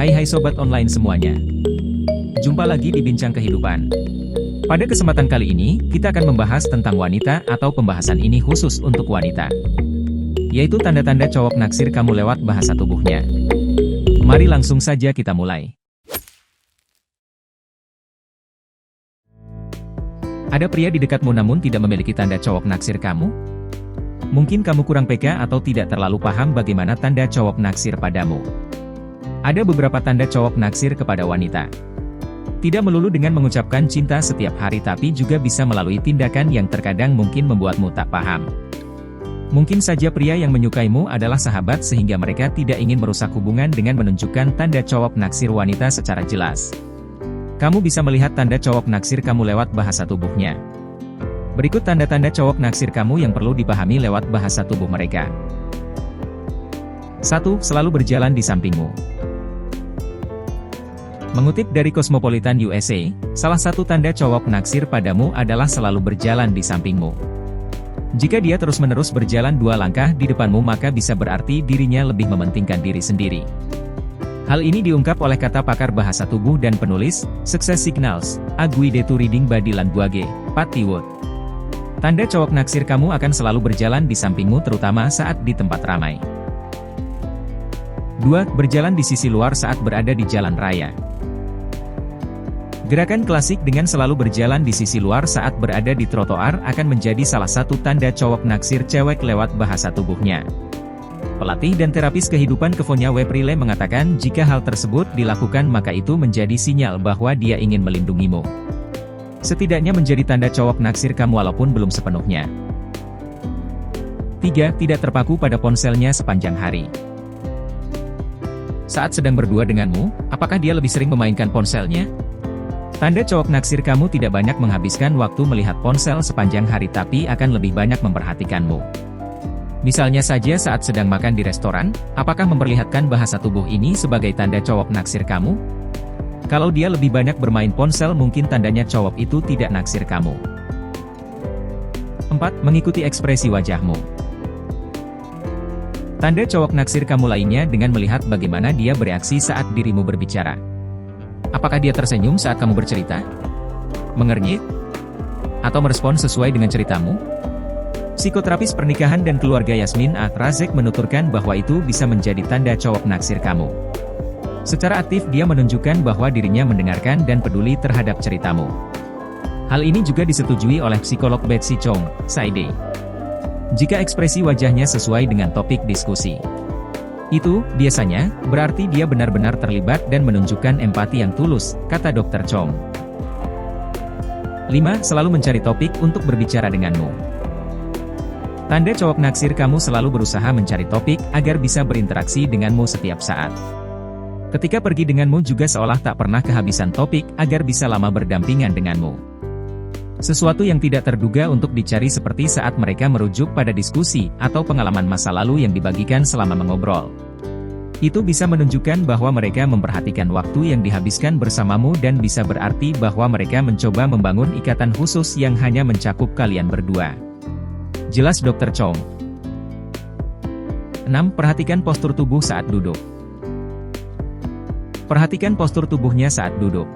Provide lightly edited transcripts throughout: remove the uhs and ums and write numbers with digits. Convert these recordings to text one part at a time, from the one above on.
Hai sobat online semuanya. Jumpa lagi di Bincang Kehidupan. Pada kesempatan kali ini, kita akan membahas tentang wanita atau pembahasan ini khusus untuk wanita. Yaitu tanda-tanda cowok naksir kamu lewat bahasa tubuhnya. Mari langsung saja kita mulai. Ada pria di dekatmu namun tidak memiliki tanda cowok naksir kamu? Mungkin kamu kurang peka atau tidak terlalu paham bagaimana tanda cowok naksir padamu. Ada beberapa tanda cowok naksir kepada wanita. Tidak melulu dengan mengucapkan cinta setiap hari tapi juga bisa melalui tindakan yang terkadang mungkin membuatmu tak paham. Mungkin saja pria yang menyukaimu adalah sahabat sehingga mereka tidak ingin merusak hubungan dengan menunjukkan tanda cowok naksir wanita secara jelas. Kamu bisa melihat tanda cowok naksir kamu lewat bahasa tubuhnya. Berikut tanda-tanda cowok naksir kamu yang perlu dipahami lewat bahasa tubuh mereka. 1. Selalu berjalan di sampingmu. Mengutip dari Cosmopolitan USA, salah satu tanda cowok naksir padamu adalah selalu berjalan di sampingmu. Jika dia terus-menerus berjalan 2 langkah di depanmu maka bisa berarti dirinya lebih mementingkan diri sendiri. Hal ini diungkap oleh kata pakar bahasa tubuh dan penulis, Success Signals, A Guide to Reading Body Language, Patty Wood. Tanda cowok naksir kamu akan selalu berjalan di sampingmu terutama saat di tempat ramai. 2. Berjalan di sisi luar saat berada di jalan raya. Gerakan klasik dengan selalu berjalan di sisi luar saat berada di trotoar akan menjadi salah satu tanda cowok naksir cewek lewat bahasa tubuhnya. Pelatih dan terapis kehidupan Kevonya Weprile mengatakan jika hal tersebut dilakukan maka itu menjadi sinyal bahwa dia ingin melindungimu. Setidaknya menjadi tanda cowok naksir kamu walaupun belum sepenuhnya. 3. Tidak terpaku pada ponselnya sepanjang hari. Saat sedang berdua denganmu, apakah dia lebih sering memainkan ponselnya? Tanda cowok naksir kamu tidak banyak menghabiskan waktu melihat ponsel sepanjang hari tapi akan lebih banyak memperhatikanmu. Misalnya saja saat sedang makan di restoran, apakah memperlihatkan bahasa tubuh ini sebagai tanda cowok naksir kamu? Kalau dia lebih banyak bermain ponsel mungkin tandanya cowok itu tidak naksir kamu. 4. Mengikuti ekspresi wajahmu. Tanda cowok naksir kamu lainnya dengan melihat bagaimana dia bereaksi saat dirimu berbicara. Apakah dia tersenyum saat kamu bercerita? Mengernyit? Atau merespon sesuai dengan ceritamu? Psikoterapis pernikahan dan keluarga Yasmin A. Razek menuturkan bahwa itu bisa menjadi tanda cowok naksir kamu. Secara aktif dia menunjukkan bahwa dirinya mendengarkan dan peduli terhadap ceritamu. Hal ini juga disetujui oleh psikolog Betsy Chong, Saide. Jika ekspresi wajahnya sesuai dengan topik diskusi. Itu, biasanya, berarti dia benar-benar terlibat dan menunjukkan empati yang tulus, kata Dr. Chong. 5. Selalu mencari topik untuk berbicara denganmu. Tanda cowok naksir kamu selalu berusaha mencari topik agar bisa berinteraksi denganmu setiap saat. Ketika pergi denganmu juga seolah tak pernah kehabisan topik agar bisa lama berdampingan denganmu. Sesuatu yang tidak terduga untuk dicari seperti saat mereka merujuk pada diskusi atau pengalaman masa lalu yang dibagikan selama mengobrol. Itu bisa menunjukkan bahwa mereka memperhatikan waktu yang dihabiskan bersamamu dan bisa berarti bahwa mereka mencoba membangun ikatan khusus yang hanya mencakup kalian berdua. Jelas Dr. Chong. 6. Perhatikan postur tubuh saat duduk. Perhatikan postur tubuhnya saat duduk.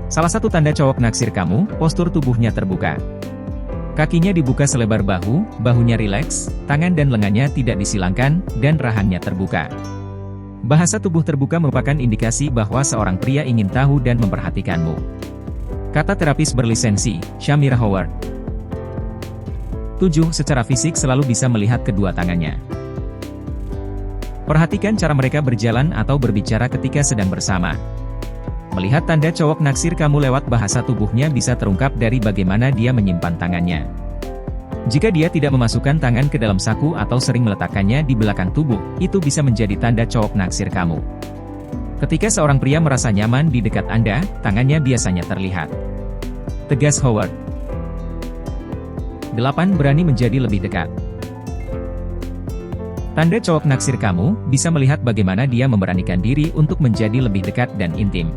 Salah satu tanda cowok naksir kamu, postur tubuhnya terbuka. Kakinya dibuka selebar bahu, bahunya rileks, tangan dan lengannya tidak disilangkan, dan rahangnya terbuka. Bahasa tubuh terbuka merupakan indikasi bahwa seorang pria ingin tahu dan memperhatikanmu. Kata terapis berlisensi, Shamira Howard. 7. Secara fisik selalu bisa melihat kedua tangannya. Perhatikan cara mereka berjalan atau berbicara ketika sedang bersama. Melihat tanda cowok naksir kamu lewat bahasa tubuhnya bisa terungkap dari bagaimana dia menyimpan tangannya. Jika dia tidak memasukkan tangan ke dalam saku atau sering meletakkannya di belakang tubuh, itu bisa menjadi tanda cowok naksir kamu. Ketika seorang pria merasa nyaman di dekat Anda, tangannya biasanya terlihat. Tegas Howard. 8. Berani menjadi lebih dekat. Tanda cowok naksir kamu bisa melihat bagaimana dia memberanikan diri untuk menjadi lebih dekat dan intim.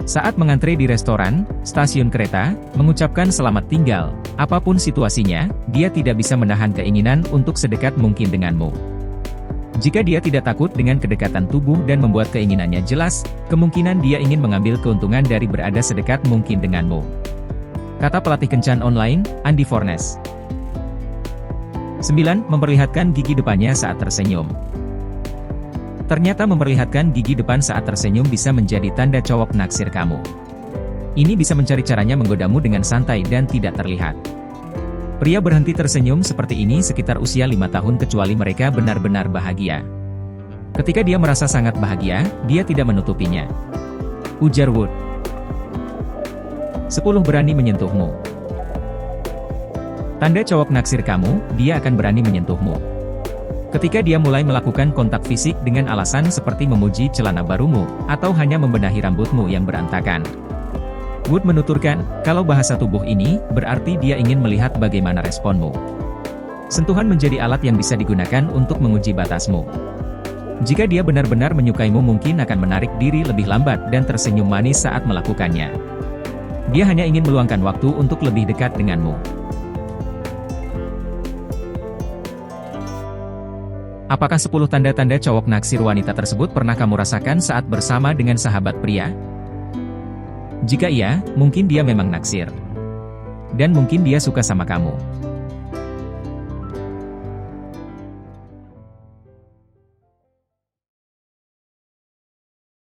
Saat mengantre di restoran, stasiun kereta, mengucapkan selamat tinggal, apapun situasinya, dia tidak bisa menahan keinginan untuk sedekat mungkin denganmu. Jika dia tidak takut dengan kedekatan tubuh dan membuat keinginannya jelas, kemungkinan dia ingin mengambil keuntungan dari berada sedekat mungkin denganmu. Kata pelatih kencan online, Andy Fornes. 9. Memperlihatkan gigi depannya saat tersenyum. Ternyata memperlihatkan gigi depan saat tersenyum bisa menjadi tanda cowok naksir kamu. Ini bisa mencari caranya menggodamu dengan santai dan tidak terlihat. Pria berhenti tersenyum seperti ini sekitar usia 5 tahun kecuali mereka benar-benar bahagia. Ketika dia merasa sangat bahagia, dia tidak menutupinya. Ujar Wood. 10. Berani menyentuhmu. Tanda cowok naksir kamu, dia akan berani menyentuhmu. Ketika dia mulai melakukan kontak fisik dengan alasan seperti memuji celana barumu, atau hanya membenahi rambutmu yang berantakan. Wood menuturkan, kalau bahasa tubuh ini, berarti dia ingin melihat bagaimana responmu. Sentuhan menjadi alat yang bisa digunakan untuk menguji batasmu. Jika dia benar-benar menyukaimu mungkin akan menarik diri lebih lambat dan tersenyum manis saat melakukannya. Dia hanya ingin meluangkan waktu untuk lebih dekat denganmu. Apakah 10 tanda-tanda cowok naksir wanita tersebut pernah kamu rasakan saat bersama dengan sahabat pria? Jika iya, mungkin dia memang naksir. Dan mungkin dia suka sama kamu.